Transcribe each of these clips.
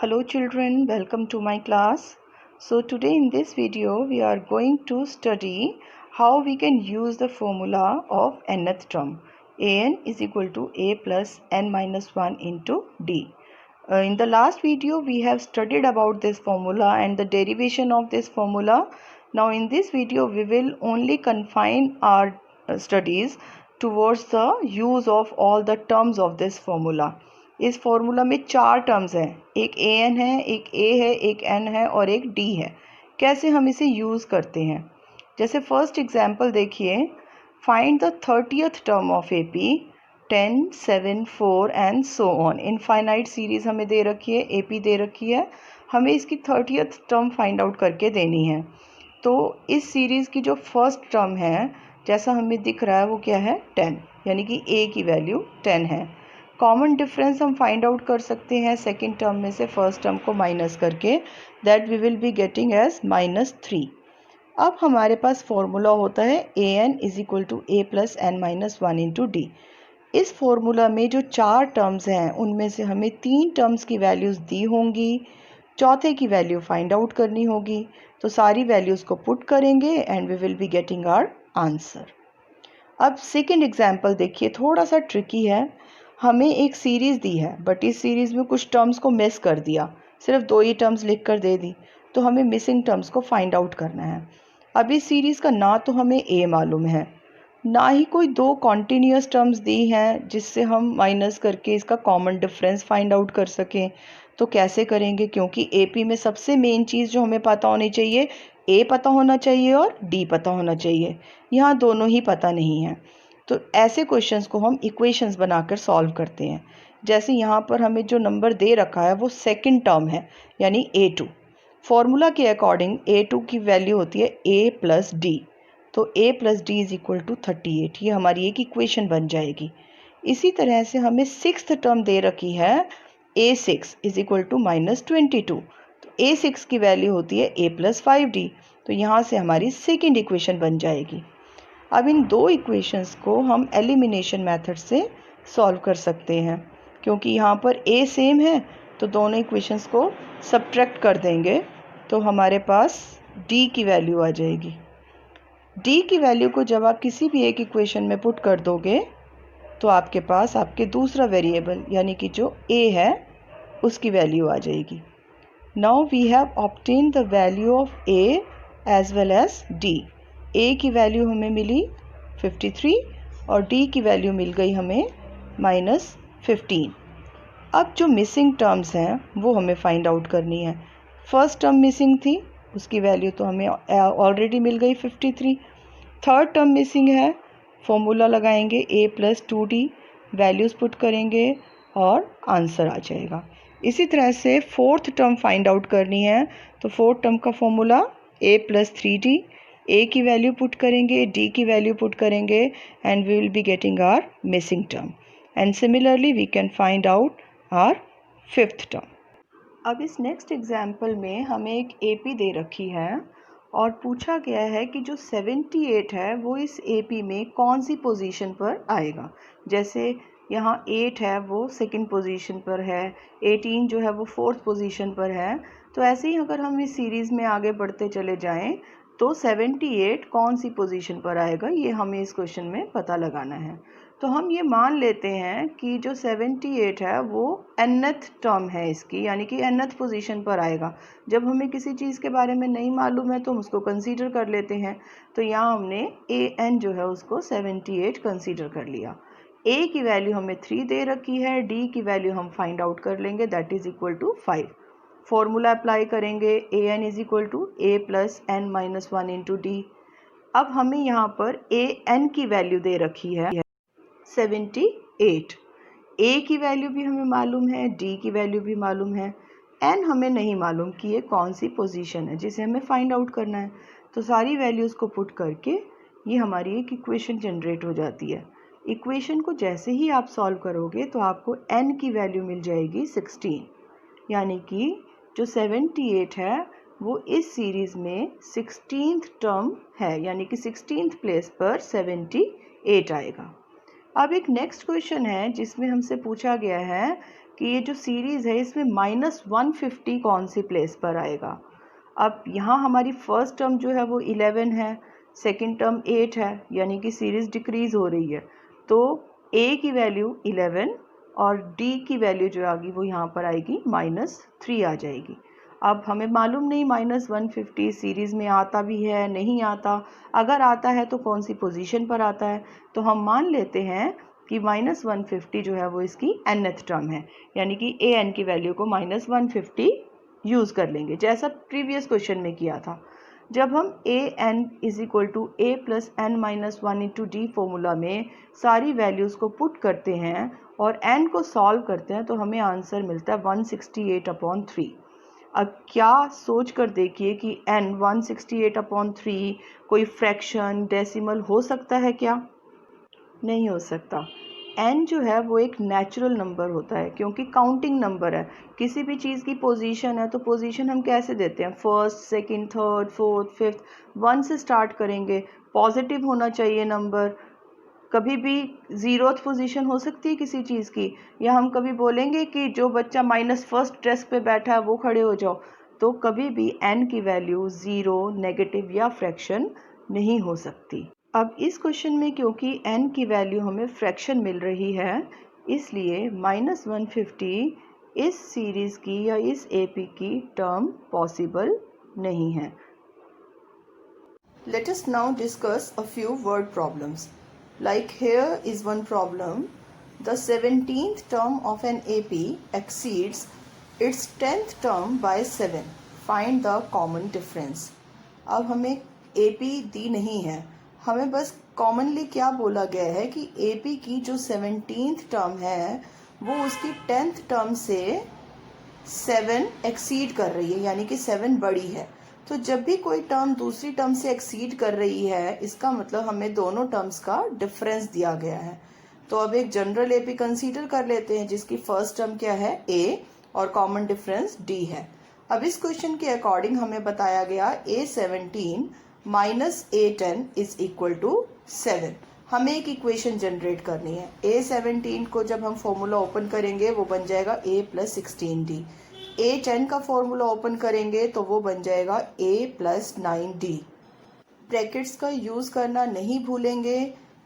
Hello children, welcome to my class. So today in this video we are going to study how we can use the formula of nth term. An is equal to a plus n minus 1 into d. In the last video we have studied about this formula and the derivation of this formula. Now in this video we will only confine our studies towards the use of all the terms of this formula. इस formula में 4 terms हैं, एक A N है, एक ए है, एक N है और एक डी है. कैसे हम इसे यूज़ करते हैं? जैसे फर्स्ट एग्जांपल देखिए, find the 30th term of A P 10, 7, 4 and so on. Infinite series हमें दे रखी है, ए पी दे रखी है, हमें इसकी 30th टर्म फाइंड आउट करके देनी है. तो इस सीरीज़ की जो फर्स्ट टर्म है, जैसा हमें दिख रहा है वो क्या है 10, यानी कि ए की वैल्यू 10 है. कॉमन डिफरेंस हम फाइंड आउट कर सकते हैं सेकेंड टर्म में से फर्स्ट टर्म को माइनस करके, that we will be getting as -3. अब हमारे पास फॉर्मूला होता है A N is equal to A plus N minus 1 into D. इस फॉर्मूला में जो 4 टर्म्स हैं उनमें से हमें 3 टर्म्स की वैल्यूज़ दी होंगी, चौथे की वैल्यू फाइंड आउट करनी होगी. तो सारी वैल्यूज़ को पुट करेंगे and we will be getting our answer. अब सेकेंड एग्जाम्पल देखिए, थोड़ा सा ट्रिकी है. हमें एक सीरीज़ दी है बट इस सीरीज़ में कुछ टर्म्स को मिस कर दिया, सिर्फ 2 ही टर्म्स लिख कर दे दी. तो हमें मिसिंग टर्म्स को फाइंड आउट करना है. अब इस सीरीज़ का ना तो हमें ए मालूम है, ना ही कोई 2 कॉन्टीन्यूस टर्म्स दी हैं जिससे हम माइनस करके इसका कॉमन डिफरेंस फाइंड आउट कर सकें. तो कैसे करेंगे? क्योंकि एपी में सबसे मेन चीज़ जो हमें पता होनी चाहिए, ए पता होना चाहिए और डी पता होना चाहिए. यहाँ दोनों ही पता नहीं है. तो ऐसे क्वेश्चंस को हम इक्वेशंस बनाकर सॉल्व करते हैं. जैसे यहाँ पर हमें जो नंबर दे रखा है वो सेकंड टर्म है, यानी a2. फॉर्मूला के अकॉर्डिंग a2 की वैल्यू होती है a प्लस डी. तो a plus D is equal to 38. ये हमारी एक इक्वेशन बन जाएगी. इसी तरह से हमें सिक्स्थ टर्म दे रखी है a6 इज इक्वल टू -22. तो a6 की वैल्यू होती है a प्लस 5d. तो यहाँ से हमारी सेकेंड इक्वेशन बन जाएगी. अब इन 2 इक्वेशंस को हम एलिमिनेशन मेथड से सॉल्व कर सकते हैं. क्योंकि यहाँ पर a सेम है तो दोनों इक्वेशंस को सब्ट्रैक्ट कर देंगे तो हमारे पास d की वैल्यू आ जाएगी. d की वैल्यू को जब आप किसी भी एक इक्वेशन में पुट कर दोगे तो आपके पास आपके दूसरा वेरिएबल यानी कि जो a है उसकी वैल्यू आ जाएगी. Now we have obtain the value of a as well as d. a की वैल्यू हमें मिली 53 और d की वैल्यू मिल गई हमें -15. अब जो मिसिंग टर्म्स हैं वो हमें फाइंड आउट करनी है. फर्स्ट टर्म मिसिंग थी, उसकी वैल्यू तो हमें ऑलरेडी मिल गई 53. थर्ड टर्म मिसिंग है, फॉर्मूला लगाएंगे a plus 2d, values put करेंगे और आंसर आ जाएगा. इसी तरह से फोर्थ टर्म फाइंड आउट करनी है. तो फोर्थ टर्म का formula a plus 3d, a की वैल्यू पुट करेंगे, d की वैल्यू पुट करेंगे and we will be getting our missing term. And similarly we can find out our fifth term. अब इस नेक्स्ट एग्जाम्पल में हमें एक AP दे रखी है और पूछा गया है कि जो 78 है वो इस AP में कौन सी पोजीशन पर आएगा. जैसे यहाँ 8 है वो सेकंड पोजीशन पर है, 18 जो है वो फोर्थ पोजीशन पर है. तो ऐसे ही अगर हम इस सीरीज़ में आगे बढ़ते चले जाएं तो 78 कौन सी पोजीशन पर आएगा ये हमें इस क्वेश्चन में पता लगाना है. तो हम ये मान लेते हैं कि जो 78 है वो nth टर्म है इसकी, यानी कि nth पोजीशन पर आएगा. जब हमें किसी चीज़ के बारे में नहीं मालूम है तो हम उसको कंसीडर कर लेते हैं. तो यहाँ हमने an जो है उसको 78 कंसीडर कर लिया. a की वैल्यू हमें 3 दे रखी है, d की वैल्यू हम फाइंड आउट कर लेंगे, that is equal to 5. Formula apply करेंगे, A N is equal to A plus N minus 1 into D. अब हमें यहाँ पर ए एन की वैल्यू दे रखी है 78. ए की वैल्यू भी हमें मालूम है, डी की वैल्यू भी मालूम है, एन हमें नहीं मालूम कि ये कौन सी पोजीशन है जिसे हमें फाइंड आउट करना है. तो सारी वैल्यूज़ को पुट करके ये हमारी एक इक्वेशन जनरेट हो जाती है. इक्वेशन को जैसे ही आप सॉल्व करोगे तो आपको एन की वैल्यू मिल जाएगी 16, यानी कि जो 78 है वो इस सीरीज़ में 16th टर्म है, यानी कि 16th प्लेस पर 78 आएगा. अब एक नेक्स्ट क्वेश्चन है जिसमें हमसे पूछा गया है कि ये जो सीरीज़ है इसमें -150 कौन सी प्लेस पर आएगा। अब यहाँ हमारी फर्स्ट टर्म जो है वो 11 है, सेकंड टर्म 8 है, यानी कि सीरीज़ डिक्रीज़ हो रही है। तो a की वैल्यू 11 और d की वैल्यू जो आएगी वो यहाँ पर आएगी -3 आ जाएगी। अब हमें मालूम नहीं -150 सीरीज़ में आता भी है नहीं आता, अगर आता है तो कौन सी पोजीशन पर आता है। तो हम मान लेते हैं कि -150 जो है वो इसकी nth टर्म है, यानी कि an की वैल्यू को -150 यूज़ कर लेंगे, जैसा प्रीवियस क्वेश्चन में किया था। जब हम an is equal to a plus n minus 1 into D formula में सारी वैल्यूज़ को पुट करते हैं और n को सॉल्व करते हैं तो हमें आंसर मिलता है 168/3। अब क्या सोच कर देखिए कि n 168/3 कोई फ्रैक्शन डेसिमल हो सकता है क्या? नहीं हो सकता। n जो है वो एक नेचुरल नंबर होता है, क्योंकि काउंटिंग नंबर है। किसी भी चीज़ की पोजीशन है तो पोजीशन हम कैसे देते हैं? First, second, third, fourth, fifth, 1 से स्टार्ट करेंगे। पॉजिटिव होना चाहिए नंबर। कभी भी 0th पोजीशन हो सकती है किसी चीज़ की, या हम कभी बोलेंगे कि जो बच्चा -1st डेस्क पे बैठा है वो खड़े हो जाओ। तो कभी भी n की वैल्यू 0, नेगेटिव या फ्रैक्शन नहीं हो सकती। अब इस क्वेश्चन में क्योंकि n की वैल्यू हमें फ्रैक्शन मिल रही है, इसलिए -150 इस सीरीज़ की या इस AP की टर्म पॉसिबल नहीं है। Let us now discuss a few word problems. Like here is one problem. The 17th term of an AP exceeds its 10th term by 7. Find the common difference. अब हमें AP दी नहीं है, हमें बस commonly क्या बोला गया है कि AP की जो 17th टर्म है वो उसकी 10th टर्म से 7 एक्सीड कर रही है, यानी कि 7 बड़ी है। तो जब भी कोई टर्म दूसरी टर्म से एक्सीड कर रही है, इसका मतलब हमें दोनों टर्म्स का डिफरेंस दिया गया है। तो अब एक जनरल AP कंसीडर कर लेते हैं जिसकी फर्स्ट टर्म क्या है? A और कॉमन डिफरेंस D है। अब इस क्वेश्चन के अकॉर्डिंग हमें बताया गया A17 minus A10 is equal to 7। हमें एक इक्वेशन जनरेट करनी है। A17 को जब हम फॉर्मूला ओपन करेंगे वो बन जाएगा A प्लस 16D। A10 का फॉर्मूला ओपन करेंगे तो वो बन जाएगा A प्लस 9D। ब्रैकेट्स का यूज़ करना नहीं भूलेंगे,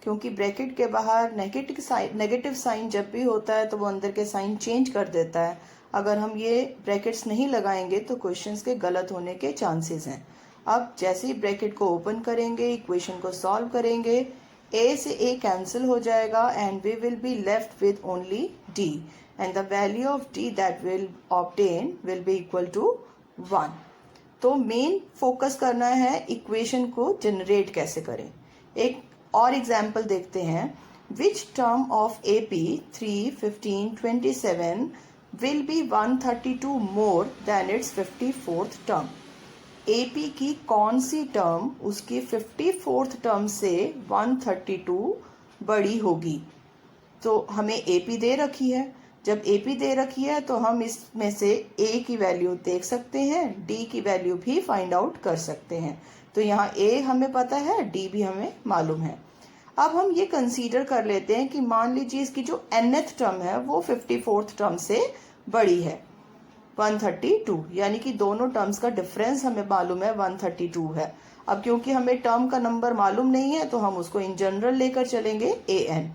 क्योंकि ब्रैकेट के बाहर नेगेटिव साइन जब भी होता है तो वो अंदर के साइन चेंज कर देता है। अगर हम ये ब्रैकेट्स नहीं लगाएंगे तो क्वेश्चंस के गलत होने के चांसेस हैं। अब जैसे ही ब्रैकेट को ओपन करेंगे, इक्वेशन को सॉल्व करेंगे, a से a कैंसिल हो जाएगा and we will be left with only d and the value of d that will obtain will be equal to 1। तो मेन फोकस करना है इक्वेशन को जनरेट कैसे करें। एक और एग्जाम्पल देखते हैं। Which term of AP 3, 15, 27 will be 132 more than it's 54th term. AP की कौन सी टर्म उसकी 54th टर्म से 132 बड़ी होगी। तो हमें AP दे रखी है। जब AP दे रखी है तो हम इसमें से A की वैल्यू देख सकते हैं, D की वैल्यू भी फाइंड आउट कर सकते हैं। तो यहाँ A हमें पता है, D भी हमें मालूम है। अब हम ये कंसीडर कर लेते हैं कि मान लीजिए इसकी जो nth टर्म है वो 54th टर्म से बड़ी है 132, यानी कि दोनों टर्म्स का डिफरेंस हमें मालूम है 132 है। अब क्योंकि हमें टर्म का नंबर मालूम नहीं है तो हम उसको इन जनरल लेकर चलेंगे an।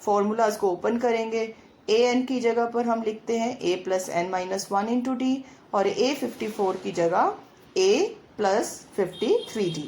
फॉर्मूलाज को ओपन करेंगे, an की जगह पर हम लिखते हैं a plus n minus 1 into D और A54 की जगह a प्लस 53d।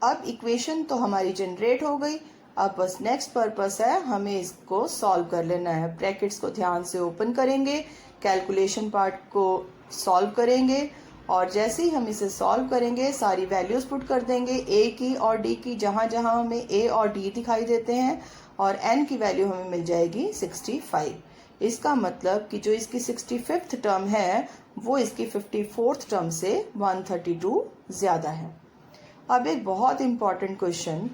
अब इक्वेशन तो हमारी जनरेट हो गई। अब बस नेक्स्ट पर्पस है हमें इसको सॉल्व कर लेना है। ब्रैकेट्स को ध्यान से ओपन करेंगे, कैलकुलेशन पार्ट को सॉल्व करेंगे और जैसे ही हम इसे सॉल्व करेंगे सारी वैल्यूज पुट कर देंगे A की और D की, जहाँ जहाँ हमें A और D दिखाई देते हैं, और n की वैल्यू हमें मिल जाएगी 65। इसका मतलब कि जो इसकी 65th टर्म है वो इसकी 54th टर्म से 132 ज़्यादा है। अब एक बहुत important question,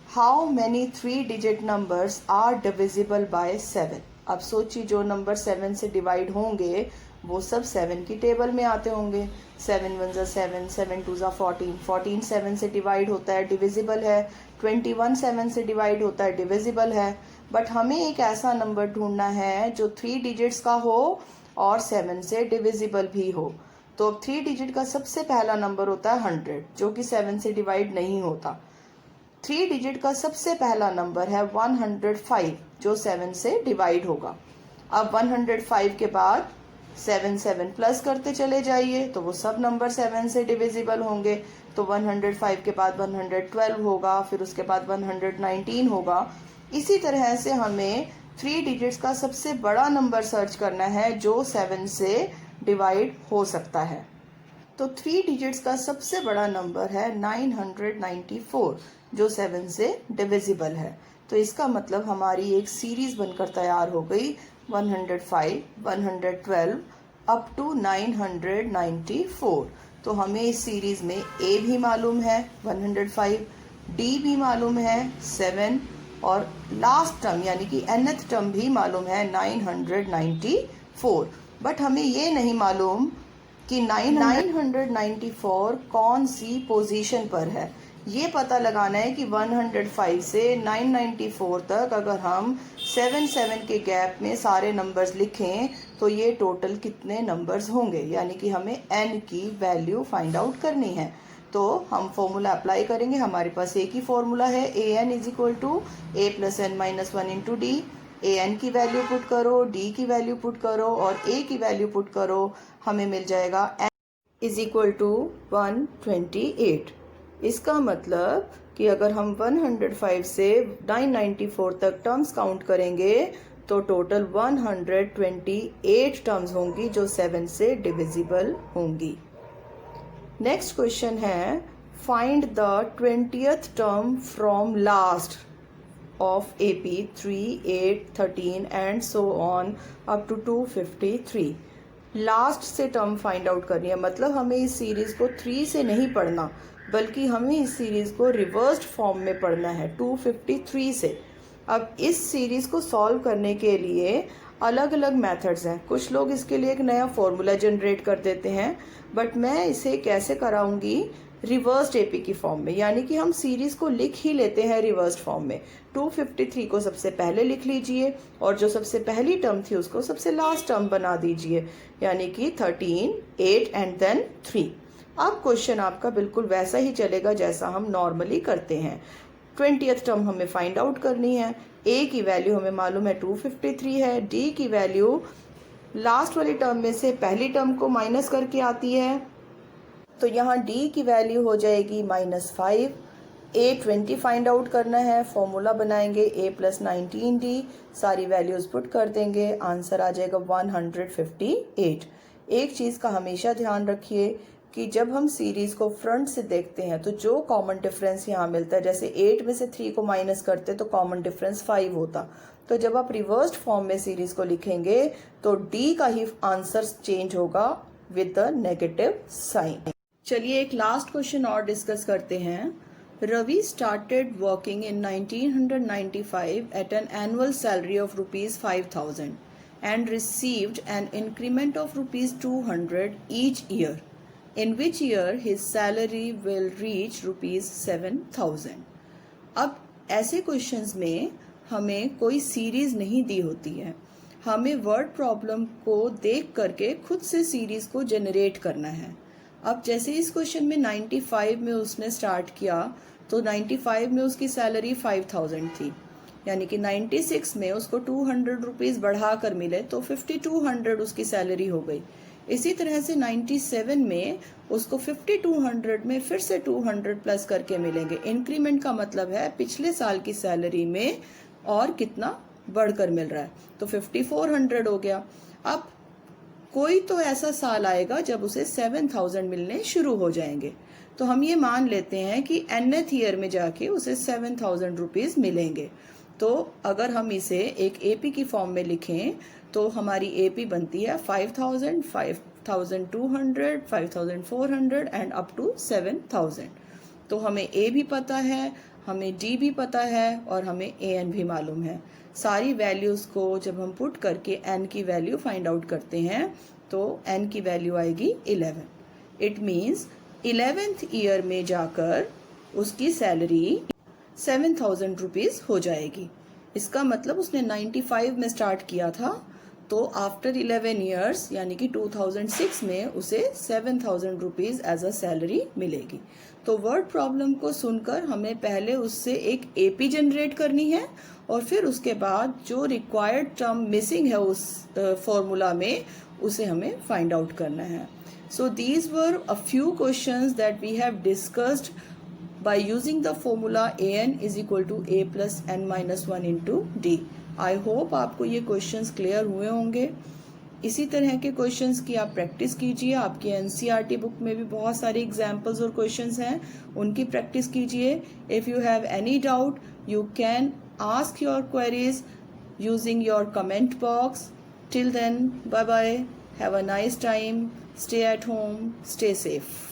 how many 3 digit numbers are divisible by 7। अब सोचिए जो नंबर 7 से डिवाइड होंगे वो सब 7 की टेबल में आते होंगे। 7 1 ज़ा 7, 7 2 ज़ा 14, 14 7 से डिवाइड होता है, डिविजिबल है। 21 7 से डिवाइड होता है, डिविजिबल है। बट हमें एक ऐसा नंबर ढूंढना है जो 3 डिजिट्स का हो और 7 से डिविजिबल भी हो। तो अब 3 डिजिट का सबसे पहला नंबर होता है 100, जो कि 7 से डिवाइड नहीं होता। 3 डिजिट का सबसे पहला नंबर है 105, जो 7 से डिवाइड होगा। अब 105 के बाद 7 7 प्लस करते चले जाइए, तो वो सब नंबर 7 से डिविजिबल होंगे। तो 105 के बाद 112 होगा, फिर उसके बाद 119 होगा। इसी तरह से हमें 3 डिजिट्स का सबसे बड़ा नंबर सर्च करना है जो 7 से डिवाइड हो सकता है। तो 3 डिजिट्स का सबसे बड़ा नंबर है 994, जो 7 से डिविजिबल है। तो इसका मतलब हमारी एक सीरीज बनकर तैयार हो गई, 105, 112 अप टू 994। तो हमें इस सीरीज में ए भी मालूम है 105, डी भी मालूम है 7, और लास्ट टर्म यानी कि nth टर्म भी मालूम है 994। बट हमें ये नहीं मालूम कि 994 कौन सी पोजीशन पर है। ये पता लगाना है कि 105 से 994 तक अगर हम 7 7 के गैप में सारे नंबर्स लिखें तो ये टोटल कितने नंबर्स होंगे, यानी कि हमें n की वैल्यू फाइंड आउट करनी है। तो हम फॉर्मूला अप्लाई करेंगे। हमारे पास एक ही फॉर्मूला है, an is equal to a plus n minus 1 into D. an की वैल्यू पुट करो, d की वैल्यू पुट करो और a की वैल्यू पुट करो, हमें मिल जाएगा n इज इक्वल टू 128। इसका मतलब कि अगर हम 105 से 994 तक टर्म्स काउंट करेंगे तो टोटल 128 टर्म्स होंगी जो 7 से डिविजिबल होंगी। नेक्स्ट क्वेश्चन है, find the 20th term from last of AP 3, 8, 13 and so on up to 253। Last से टर्म फाइंड आउट करनी है, मतलब हमें इस सीरीज़ को 3 से नहीं पढ़ना बल्कि हमें इस सीरीज़ को रिवर्स्ड फॉर्म में पढ़ना है 253 से। अब इस सीरीज़ को सॉल्व करने के लिए अलग अलग मेथड्स हैं। कुछ लोग इसके लिए एक नया फॉर्मूला जनरेट कर देते हैं, बट मैं इसे कैसे कराऊंगी, रिवर्स्ड एपी की फॉर्म में, यानी कि हम सीरीज़ को लिख ही लेते हैं रिवर्स्ड फॉर्म में। 253 को सबसे पहले लिख लीजिए और जो सबसे पहली टर्म थी उसको सबसे लास्ट टर्म बना दीजिए, यानी कि 13, 8 एंड देन 3। अब क्वेश्चन आपका बिल्कुल वैसा ही चलेगा जैसा हम नॉर्मली करते हैं। 20th टर्म हमें फाइंड आउट करनी है। ए की वैल्यू हमें मालूम है 253 है, डी की वैल्यू लास्ट वाली टर्म में से पहली टर्म को माइनस करके आती है, तो यहाँ डी की वैल्यू हो जाएगी -5। ए 20 फाइंड आउट करना है, फॉर्मूला बनाएंगे a प्लस 19d, सारी वैल्यूज़ पुट कर देंगे, आंसर आ जाएगा 158। एक चीज़ का हमेशा ध्यान रखिए कि जब हम सीरीज़ को फ्रंट से देखते हैं तो जो कॉमन डिफरेंस यहाँ मिलता है, जैसे 8 में से 3 को माइनस करते तो कॉमन डिफरेंस 5 होता, तो जब आप रिवर्स्ड फॉर्म में सीरीज़ को लिखेंगे तो डी का ही आंसर चेंज होगा विद द नेगेटिव साइन। चलिए एक लास्ट क्वेश्चन और डिस्कस करते हैं। Ravi started working in 1995 at an annual salary of ₹5,000 and received an increment of ₹200 each year, in which year his salary will reach ₹7,000। अब ऐसे questions में हमें कोई सीरीज नहीं दी होती है, हमें वर्ड प्रॉब्लम को देख करके खुद से सीरीज को जनरेट करना है। अब जैसे इस क्वेश्चन में 95 में उसने स्टार्ट किया तो 95 में उसकी सैलरी 5,000 थी, यानी कि 96 में उसको 200 रुपीज़ बढ़ा कर मिले तो 5200 उसकी सैलरी हो गई। इसी तरह से 97 में उसको 5200 में फिर से 200 प्लस करके मिलेंगे। इंक्रीमेंट का मतलब है पिछले साल की सैलरी में और कितना बढ़कर मिल रहा है, तो 5400 हो गया। अब कोई तो ऐसा साल आएगा जब उसे 7000 मिलने शुरू हो जाएंगे, तो हम ये मान लेते हैं कि nth ईयर में जाके उसे 7000 रुपीज़ मिलेंगे। तो अगर हम इसे एक एपी की फॉर्म में लिखें तो हमारी एपी बनती है 5000, 5200, 5400 एंड अप टू 7000। तो हमें ए भी पता है, हमें डी भी पता है और हमें ए एन भी मालूम है। सारी वैल्यूज़ को जब हम पुट करके एन की वैल्यू फाइंड आउट करते हैं तो n की वैल्यू आएगी 11। इट मीन्स 11th ईयर में जाकर उसकी सैलरी 7,000 रुपीज़ हो जाएगी। इसका मतलब उसने 95 में स्टार्ट किया था, तो आफ्टर 11 ईयर्स यानी कि 2006 में उसे 7,000 रुपीज़ एज अ सैलरी मिलेगी। तो वर्ड प्रॉब्लम को सुनकर हमें पहले उससे एक एपी जनरेट करनी है और फिर उसके बाद जो रिक्वायर्ड टर्म मिसिंग है उस फॉर्मूला में उसे हमें फाइंड आउट करना है। So these were a few questions that we have discussed by using the formula an is equal to a plus n minus 1 into d। I hope आपको ये questions clear हुए होंगे। इसी तरह के क्वेश्चंस की आप प्रैक्टिस कीजिए। आपकी एनसीईआरटी बुक में भी बहुत सारे एग्जाम्पल्स और क्वेश्चंस हैं, उनकी प्रैक्टिस कीजिए। If you have any doubt you can ask your queries using your comment box. Till then, bye bye, have a nice time, stay at home, stay safe.